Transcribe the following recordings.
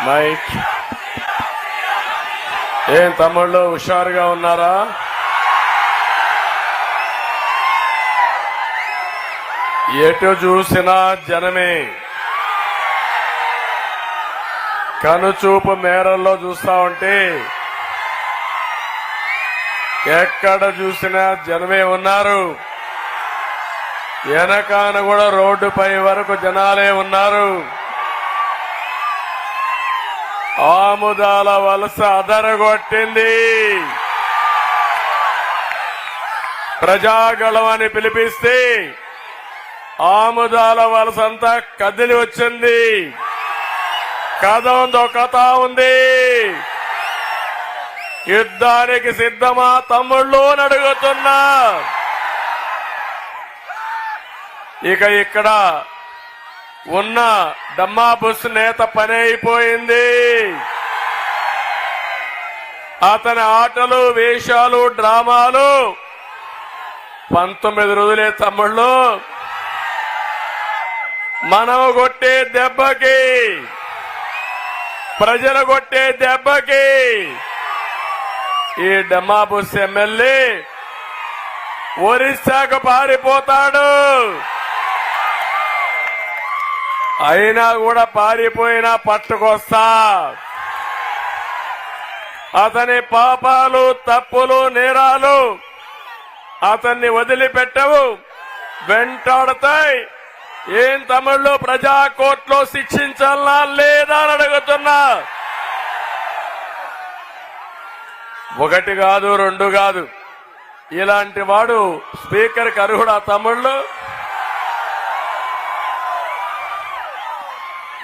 Mic ఏం తమ్ముళ్ళు హుషారుగా ఉన్నారా? ఎటు చూసినా జనమే. కనుచూపు మేరల్లో చూస్తా ఉంటే ఎక్కడ చూసినా జనమే ఉన్నారు. వెనకాన కూడా రోడ్డుపై వరకు జనాలే ఉన్నారు. ఆముదాల వలస అదరగొట్టింది. ప్రజాగళం అని పిలిపిస్తే ఆముదాల వలస అంతా కదిలి వచ్చింది. కథ ఉందో కథ ఉంది. యుద్ధానికి సిద్ధమా తమ్ముళ్ళు అని అడుగుతున్నా. ఇక ఇక్కడ ఉన్న డమ్మా బుస్ నేత పని అయిపోయింది. అతని ఆటలు వేషాలు డ్రామాలు 19 రోజులే తమ్ముళ్ళు. మనం కొట్టే దెబ్బకి, ప్రజలు కొట్టే దెబ్బకి ఈ డమ్మా బుస్ ఎమ్మెల్యే ఒరిస్సాకు పారిపోతాడు. అయినా కూడా పారిపోయినా పట్టుకొస్తా. అతని పాపాలు తప్పులు నేరాలు అతన్ని వదిలిపెట్టవు, వెంటాడతాయి. ఏం తమిళ్లో ప్రజా కోర్టులో శిక్షించాలనా లేదా అని అడుగుతున్నా. 1 కాదు 2 కాదు, ఇలాంటి వాడు స్పీకర్కి అర్హుడా తమిళ్లు?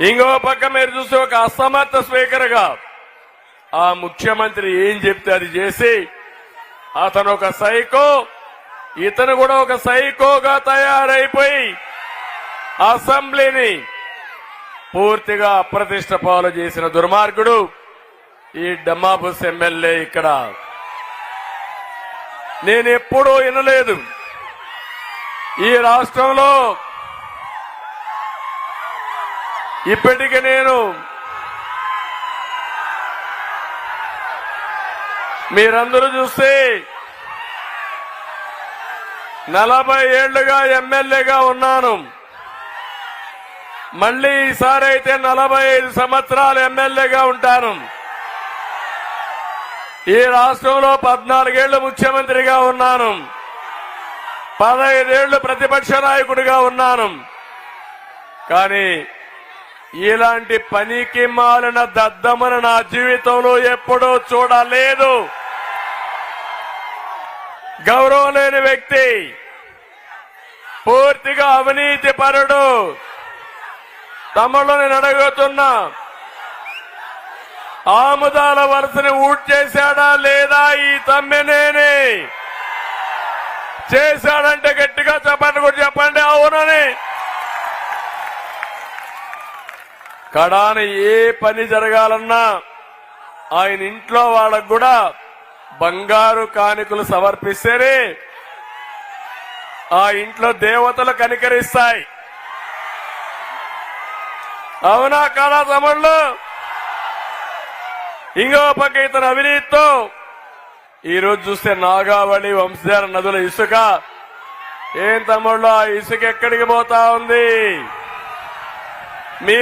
ఇంకో పక్క మీరు చూస్తే ఒక అసమర్థ స్పీకర్గా ఆ ముఖ్యమంత్రి ఏం చెప్తే అది చేసి అతను ఒక సైకో, ఇతను కూడా ఒక సైకోగా తయారైపోయి అసెంబ్లీని పూర్తిగా అప్రతిష్ట పాలు చేసిన దుర్మార్గుడు ఈ డమ్మా బుస్ ఎమ్మెల్యే. ఇక్కడ నేనెప్పుడూ వినలేదు ఈ రాష్ట్రంలో. ఇప్పటికి నేను మీరందరూ చూస్తే 40 ఏళ్లుగా ఎమ్మెల్యేగా ఉన్నాను. మళ్లీ ఈసారి అయితే 45 సంవత్సరాలు ఎమ్మెల్యేగా ఉంటాను. ఈ రాష్ట్రంలో 14 ఏళ్లు ముఖ్యమంత్రిగా ఉన్నాను. 15 ఏళ్లు ప్రతిపక్ష నాయకుడిగా ఉన్నాను. కానీ ఇలాంటి పనికి మాలిన దద్దమను నా జీవితంలో ఎప్పుడూ చూడలేదు. గౌరవం లేని వ్యక్తి, పూర్తిగా అవినీతి పరుడు. తమలో నేను అడుగుతున్నా, ఆముదాల వలసని ఊట్ చేశాడా లేదా ఈ తమ్మినేని? చేశాడంటే గట్టిగా చెప్పండి, కూడా చెప్పండి అవునని. కడాన ఏ పని జరగాలన్నా ఆయన ఇంట్లో వాళ్ళకు కూడా బంగారు కానుకలు సమర్పిస్తేనే ఆ ఇంట్లో దేవతలు కనికరిస్తాయి. అవునా కాదా తమ్ముళ్ళు? ఇంకో పక్క ఇతను అవినీతితో ఈరోజు చూస్తే నాగావళి వంశధార నదుల ఇసుక. ఏం తమ్ముళ్ళు, ఆ ఇసుక ఎక్కడికి పోతా ఉంది? మీ